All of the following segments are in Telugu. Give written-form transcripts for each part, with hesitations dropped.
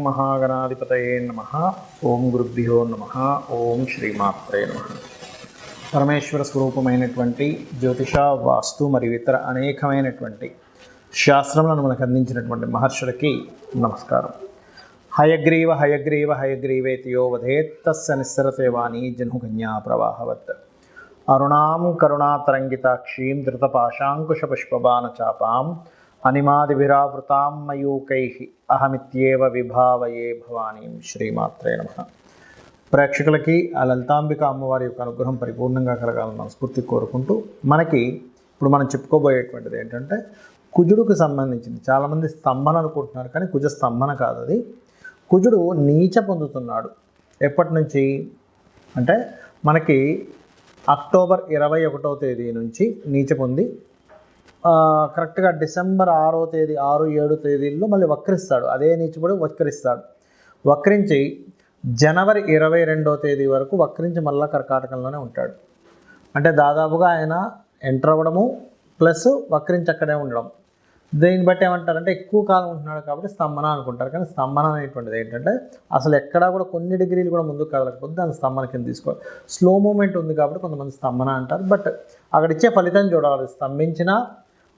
మహాగణాధిపతయే నమః. ఓం గురుభ్యో నమః. ఓం శ్రీమాత్రే నమః. పరమేశ్వర స్వరూపమైనటువంటి జ్యోతిష, వాస్తు మరియు ఇతర అనేకమైనటువంటి శాస్త్రములను మనకు అందించినటువంటి మహర్షులకి నమస్కారం. హయగ్రీవ హయగ్రీవ హయగ్రీవేతి యో వదేత్ తస్య నిస్సరతే వాణీ జహ్నుకన్యా ప్రవాహవత్. అరుణాం కరుణాతరంగితాక్షీం ధృతపాశాంకుశపుష్పబాణచాపాం అనిమాదిభిరావృతాం మయూకైః అహమిత్యేవ విభావయే భవానీం. శ్రీమాత్రే నమః. ప్రేక్షకులకి ఆ లలితాంబిక అమ్మవారి యొక్క అనుగ్రహం పరిపూర్ణంగా కలగాలని మనస్ఫూర్తి కోరుకుంటూ, మనకి ఇప్పుడు మనం చెప్పుకోబోయేటువంటిది ఏంటంటే కుజుడుకు సంబంధించింది. చాలామంది స్తంభన అనుకుంటున్నారు, కానీ కుజ స్తంభన కాదు. అది కుజుడు నీచ పొందుతున్నాడు. ఎప్పటి నుంచి అంటే మనకి అక్టోబర్ 21వ తేదీ నుంచి నీచ పొంది కరెక్ట్గా డిసెంబర్ 6వ తేదీ 6-7 తేదీల్లో మళ్ళీ వక్రిస్తాడు. అదే నీచపడి వక్రిస్తాడు. వక్రించి జనవరి 22వ తేదీ వరకు వక్రించి మళ్ళీ కర్కాటకంలోనే ఉంటాడు. అంటే దాదాపుగా ఆయన ఎంటర్ అవ్వడము ప్లస్ వక్రించి అక్కడే ఉండడం. దీన్ని బట్టి ఏమంటారంటే ఎక్కువ కాలం ఉంటున్నాడు కాబట్టి స్తంభన అనుకుంటారు. కానీ స్తంభన అనేటువంటిది ఏంటంటే అసలు ఎక్కడా కూడా కొన్ని డిగ్రీలు కూడా ముందుకు కదలకపోతే దాన్ని స్తంభన కింద తీసుకోవాలి. స్లో మూమెంట్ ఉంది కాబట్టి కొంతమంది స్తంభన అంటారు. బట్ అక్కడ ఇచ్చే ఫలితం చూడాలి. స్తంభించినా,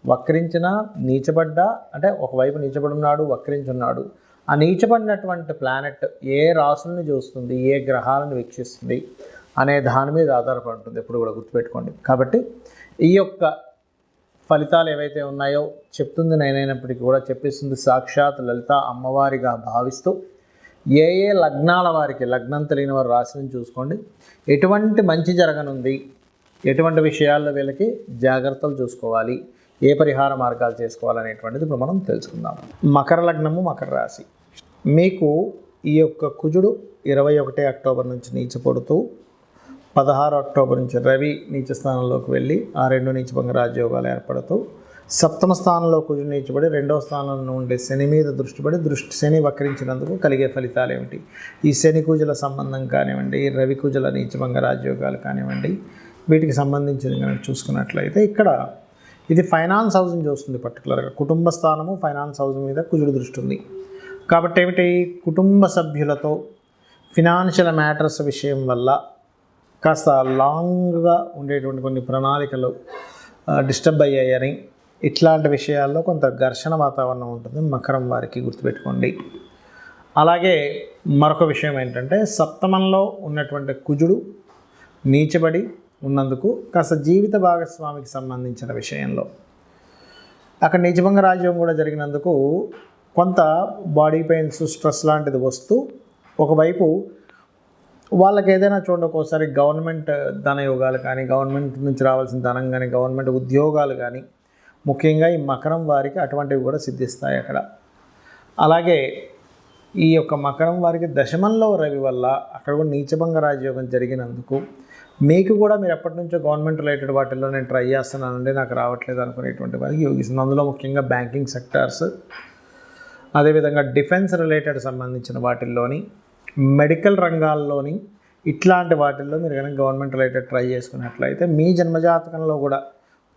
వక్రించినా, నీచబడ్డా, అంటే ఒకవైపు నీచబడున్నాడు, వక్రించున్నాడు. ఆ నీచబడినటువంటి ప్లానెట్ ఏ రాసులను చూస్తుంది, ఏ గ్రహాలను వీక్షిస్తుంది అనే దాని మీద ఆధారపడి ఉంటుంది. ఎప్పుడు కూడా గుర్తుపెట్టుకోండి. కాబట్టి ఈ యొక్క ఫలితాలు ఏవైతే ఉన్నాయో చెప్తుంది నేనైనప్పటికీ కూడా చెప్పిస్తుంది సాక్షాత్ లలిత అమ్మవారిగా భావిస్తూ, ఏ ఏ లగ్నాల వారికి, లగ్నం తెలియని వారు రాశిని చూసుకోండి, ఎటువంటి మంచి జరగనుంది, ఎటువంటి విషయాల్లో వీళ్ళకి జాగ్రత్తలు చూసుకోవాలి, ఏ పరిహార మార్గాలు చేసుకోవాలనేటువంటిది ఇప్పుడు మనం తెలుసుకుందాం. మకర లగ్నము, మకర రాశి. మీకు ఈ యొక్క కుజుడు 21 అక్టోబర్ నుంచి నీచపడుతూ 16 అక్టోబర్ నుంచి రవి నీచ స్థానంలోకి వెళ్ళి ఆ 2 నీచభంగ రాజయోగాలు ఏర్పడుతూ సప్తమ స్థానంలో కుజుడు నీచబడి 2వ స్థానంలో ఉండే శని మీద శని వక్రించినందుకు కలిగే ఫలితాలు ఏమిటి, ఈ శని కుజుల సంబంధం కానివ్వండి, రవి కుజుల నీచభంగ రాజయోగాలు కానివ్వండి, వీటికి సంబంధించింది కనుక చూసుకున్నట్లయితే ఇక్కడ ఇది ఫైనాన్స్ హౌస్ని చూస్తుంది. పర్టికులర్గా కుటుంబ స్థానము, ఫైనాన్స్ హౌస్ మీద కుజుడు దృష్టి ఉంది. కాబట్టి ఏమిటి, కుటుంబ సభ్యులతో ఫినాన్షియల్ మ్యాటర్స్ విషయం వల్ల కాస్త లాంగ్గా ఉండేటువంటి కొన్ని ప్రణాళికలు డిస్టర్బ్ అయ్యాయని, ఇట్లాంటి విషయాల్లో కొంత ఘర్షణ వాతావరణం ఉంటుంది మకరం వారికి, గుర్తుపెట్టుకోండి. అలాగే మరొక విషయం ఏంటంటే సప్తమంలో ఉన్నటువంటి కుజుడు నీచబడి ఉన్నందుకు కాస్త జీవిత భాగస్వామికి సంబంధించిన విషయంలో అక్కడ నీచభంగ రాజ్యం కూడా జరిగినందుకు కొంత బాడీ పెయిన్స్, స్ట్రెస్ లాంటిది వస్తూ ఒకవైపు వాళ్ళకి ఏదైనా చూడండి, ఒక్కోసారి గవర్నమెంట్ ధనయోగాలు కానీ, గవర్నమెంట్ నుంచి రావాల్సిన ధనం కానీ, గవర్నమెంట్ ఉద్యోగాలు కానీ, ముఖ్యంగా ఈ మకరం వారికి అటువంటివి కూడా సిద్ధిస్తాయి అక్కడ. అలాగే ఈ యొక్క మకరం వారికి దశమంలో రవి వల్ల అక్కడ కూడా నీచభంగ రాజయోగం జరిగినందుకు మీకు కూడా మీరు ఎప్పటి నుంచో గవర్నమెంట్ రిలేటెడ్ వాటిల్లో నేను ట్రై చేస్తున్నానండి, నాకు రావట్లేదు అనుకునేటువంటి వారికి యోగిస్తుంది. అందులో ముఖ్యంగా బ్యాంకింగ్ సెక్టార్స్, అదేవిధంగా డిఫెన్స్ రిలేటెడ్ సంబంధించిన వాటిల్లోని, మెడికల్ రంగాల్లోని, ఇట్లాంటి వాటిల్లో మీరు కనుక గవర్నమెంట్ రిలేటెడ్ ట్రై చేసుకున్నట్లయితే మీ జన్మజాతకంలో కూడా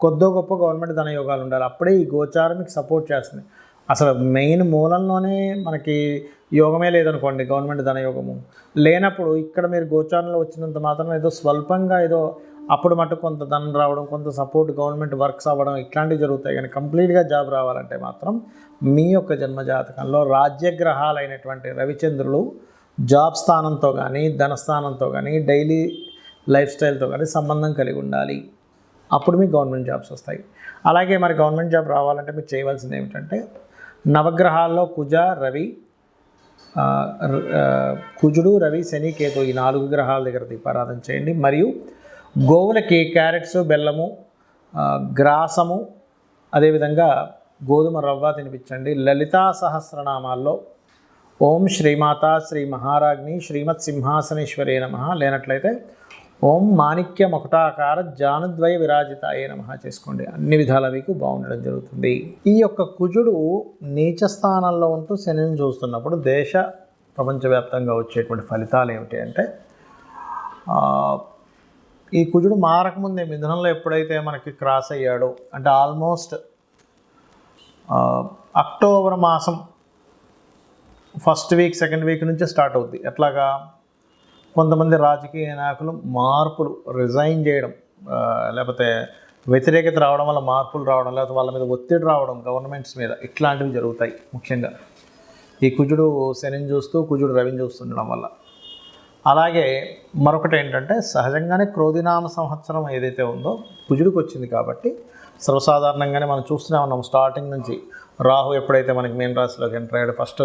కొద్దో గొప్ప గవర్నమెంట్ ధనయోగాలు ఉండాలి. అప్పుడే ఈ గోచారం మీకు సపోర్ట్ చేస్తుంది. అసలు మెయిన్ మూలంలోనే మనకి యోగమే లేదనుకోండి, గవర్నమెంట్ ధనయోగము లేనప్పుడు ఇక్కడ మీరు గోచారంలో వచ్చినంత మాత్రం ఏదో స్వల్పంగా ఏదో అప్పుడు మటు కొంత ధనం రావడం, కొంత సపోర్ట్ గవర్నమెంట్ వర్క్స్ అవ్వడం ఇట్లాంటివి జరుగుతాయి. కానీ కంప్లీట్గా జాబ్ రావాలంటే మాత్రం మీ యొక్క జన్మజాతకంలో రాజ్యగ్రహాలైనటువంటి రవిచంద్రులు జాబ్ స్థానంతో కానీ, ధనస్థానంతో కానీ, డైలీ లైఫ్ స్టైల్తో కానీ సంబంధం కలిగి ఉండాలి. అప్పుడు మీకు గవర్నమెంట్ జాబ్స్ వస్తాయి. అలాగే మరి గవర్నమెంట్ జాబ్ రావాలంటే మీరు చేయవలసింది ఏమిటంటే నవగ్రహాల్లో కుజుడు, రవి, శని, కేతు ఈ 4 గ్రహాల దగ్గర దీపారాధన చేయండి. మరియు గోవులకి క్యారెట్స్, బెల్లము, గ్రాసము, అదేవిధంగా గోధుమ రవ్వ తినిపించండి. లలితా సహస్రనామాల్లో ఓం శ్రీమాత శ్రీ మహారాజ్ని శ్రీమత్ సింహాసనేశ్వరే నమః, లేనట్లయితే ఓం మాణిక్య మకుటాకార జానుద్వయ విరాజితాయే నమః చేసుకోండి. అన్ని విధాల మీకు బాగుండడం జరుగుతుంది. ఈ యొక్క కుజుడు నీచ స్థానంలో ఉంటూ శనిని చూస్తున్నప్పుడు దేశ ప్రపంచవ్యాప్తంగా వచ్చేటువంటి ఫలితాలు ఏమిటి అంటే, ఈ కుజుడు మారకముందే మిథునంలో ఎప్పుడైతే మనకి క్రాస్ అయ్యాడో, అంటే ఆల్మోస్ట్ అక్టోబర్ మాసం ఫస్ట్ వీక్ సెకండ్ వీక్ నుంచే స్టార్ట్ అవుద్ది. ఎట్లాగా కొంతమంది రాజకీయ నాయకులు మార్పులు రిజైన్ చేయడం, లేకపోతే వ్యతిరేకత రావడం వల్ల మార్పులు రావడం, లేకపోతే వాళ్ళ మీద ఒత్తిడి రావడం గవర్నమెంట్స్ మీద, ఇట్లాంటివి జరుగుతాయి. ముఖ్యంగా ఈ కుజుడు శనిని చూస్తూ కుజుడు రవిని చూస్తుండడం వల్ల. అలాగే మరొకటి ఏంటంటే సహజంగానే క్రోధినామ సంవత్సరం ఏదైతే ఉందో కుజుడికి వచ్చింది కాబట్టి సర్వసాధారణంగానే మనం చూస్తూనే ఉన్నాం స్టార్టింగ్ నుంచి. రాహు ఎప్పుడైతే మనకి మీన రాశిలోకి ఎంటర్ అయ్యాడు, ఫస్ట్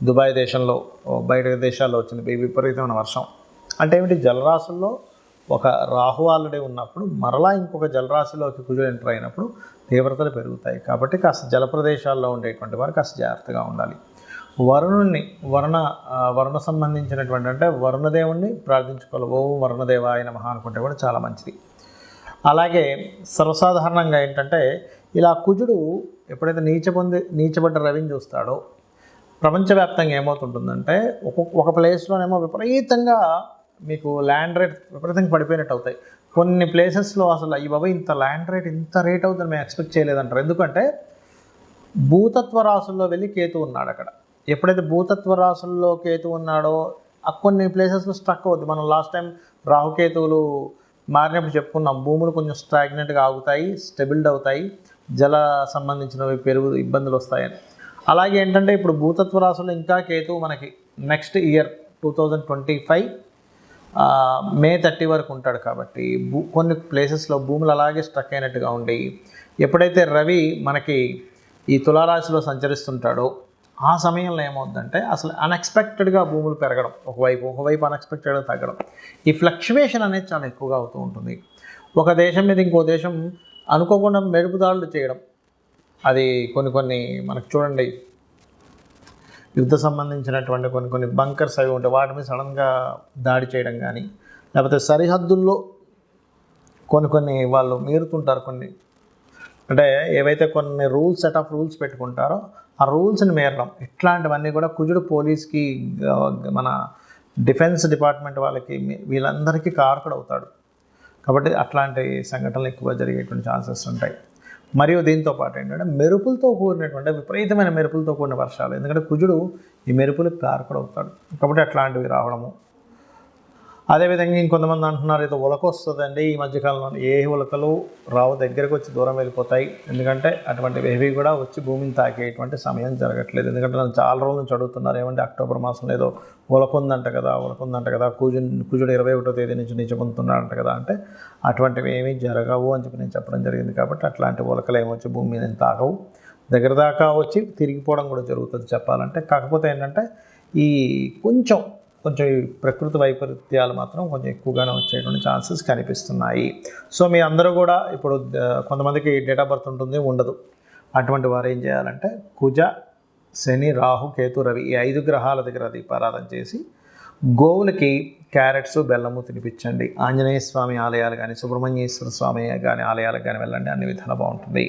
దుబాయ్ దేశంలో బయట దేశాల్లో వచ్చింది విపరీతమైన వర్షం. అంటే ఏమిటి, జలరాశుల్లో ఒక రాహు ఆల్రెడీ ఉన్నప్పుడు మరలా ఇంకొక జలరాశిలోకి కుజుడు ఎంటర్ అయినప్పుడు తీవ్రతలు పెరుగుతాయి. కాబట్టి కాస్త జల ప్రదేశాల్లో ఉండేటువంటి వారు కాస్త జాగ్రత్తగా ఉండాలి. వరుణుణ్ణి వరుణ సంబంధించినటువంటి అంటే వరుణదేవుణ్ణి ప్రార్థించుకోవాలి. ఓం వరుణదేవాయ నమః అనుకుంటే కూడా చాలా మంచిది. అలాగే సర్వసాధారణంగా ఏంటంటే ఇలా కుజుడు ఎప్పుడైతే నీచబడ్డ రవిని చూస్తాడో ప్రపంచవ్యాప్తంగా ఏమవుతుంటుందంటే ఒక ప్లేస్లోనేమో విపరీతంగా మీకు ల్యాండ్ రేట్ విపరీతంగా పడిపోయినట్టు అవుతాయి. కొన్ని ప్లేసెస్లో అసలు ఈ బాబా ఇంత ల్యాండ్ రేట్ ఇంత రేట్ అవుతుందని మేము ఎక్స్పెక్ట్ చేయలేదంటారు. ఎందుకంటే భూతత్వ రాశుల్లో వెళ్ళి కేతు ఉన్నాడు అక్కడ. ఎప్పుడైతే భూతత్వ రాశుల్లో కేతు ఉన్నాడో కొన్ని ప్లేసెస్లో స్ట్రక్ అవుతుంది. మనం లాస్ట్ టైం రాహుకేతువులు మారినప్పుడు చెప్పుకున్నాం, భూములు కొంచెం స్టాగ్నెంట్గా ఆగుతాయి, స్టెబిల్డ్ అవుతాయి, జల సంబంధించినవి ఇబ్బందులు వస్తాయని. అలాగే ఏంటంటే ఇప్పుడు భూతత్వ రాశుల్లో ఇంకా కేతువు మనకి నెక్స్ట్ ఇయర్ 2025 మే 30 వరకు ఉంటాడు. కాబట్టి కొన్ని ప్లేసెస్లో భూములు అలాగే స్ట్రక్ అయినట్టుగా ఉండి, ఎప్పుడైతే రవి మనకి ఈ తులారాశిలో సంచరిస్తుంటాడో ఆ సమయంలో ఏమవుతుందంటే అసలు అన్ఎక్స్పెక్టెడ్గా భూములు పెరగడం, ఒకవైపు అన్ఎక్స్పెక్టెడ్గా తగ్గడం, ఈ ఫ్లక్చువేషన్ అనేది చాలా ఎక్కువగా అవుతూ ఉంటుంది. ఒక దేశం మీద ఇంకో దేశం అనుకోకుండా మెరుపుదాడులు చేయడం, అది కొన్ని మనకు చూడండి యుద్ధ సంబంధించినటువంటి కొన్ని బంకర్స్ అవి ఉంటాయి, వాటి మీద సడన్గా దాడి చేయడం కానీ, లేకపోతే సరిహద్దుల్లో కొన్ని వాళ్ళు మీరుతుంటారు. అంటే ఏవైతే కొన్ని సెట్ ఆఫ్ రూల్స్ పెట్టుకుంటారో ఆ రూల్స్ని మీరడం, ఇట్లాంటివన్నీ కూడా కుజుడు పోలీస్కి, మన డిఫెన్స్ డిపార్ట్మెంట్ వాళ్ళకి, వీళ్ళందరికీ కారకుడు అవుతాడు. కాబట్టి అట్లాంటి సంఘటనలు ఎక్కువ జరిగేటువంటి ఛాన్సెస్ ఉంటాయి. మరియు దీంతో పాటు ఏంటంటే మెరుపులతో కూడినటువంటి విపరీతమైన మెరుపులతో కూడిన వర్షాలు, ఎందుకంటే కుజుడు ఈ మెరుపులకు కారకుడు అవుతాడు. కాబట్టి అట్లాంటివి రావడము. అదేవిధంగా ఇంకొంతమంది అంటున్నారు ఏదో ఉలక వస్తుందండి ఈ మధ్యకాలంలో. ఏ ఉలకలు రావు, దగ్గరకు వచ్చి దూరం వెళ్ళిపోతాయి. ఎందుకంటే అటువంటి హెవీ కూడా వచ్చి భూమిని తాకేటువంటి సమయం జరగట్లేదు. ఎందుకంటే నన్ను చాలా రోజుల నుంచి అడుగుతున్నారు, ఏమంటే అక్టోబర్ మాసంలో ఏదో ఉలక ఉందంట కదా, కుజుడు 21వ తేదీ నుంచి నీచపొందుతున్నాడంట కదా. అంటే అటువంటివి ఏమీ జరగవు అని చెప్పి నేను చెప్పడం జరిగింది. కాబట్టి అట్లాంటి ఉలకలు ఏమొచ్చి భూమి మీద తాకవు, దగ్గర దాకా వచ్చి తిరిగిపోవడం కూడా జరుగుతుంది చెప్పాలంటే. కాకపోతే ఏంటంటే ఈ కొంచెం ఈ ప్రకృతి వైపరీత్యాలు మాత్రం కొంచెం ఎక్కువగానే వచ్చేటువంటి ఛాన్సెస్ కనిపిస్తున్నాయి. సో మీ అందరూ కూడా ఇప్పుడు కొంతమందికి డేట్ ఆఫ్ బర్త్ ఉంటుంది, ఉండదు. అటువంటి వారు ఏం చేయాలంటే కుజ, శని, రాహు, కేతు, రవి ఈ 5 గ్రహాల దగ్గర దీపారాధన చేసి గోవులకి క్యారెట్స్, బెల్లము తినిపించండి. ఆంజనేయ స్వామి ఆలయాలు కానీ, సుబ్రహ్మణ్యేశ్వర స్వామి కానీ ఆలయాలకు కానీ వెళ్ళండి, అన్ని విధాలు బాగుంటుంది.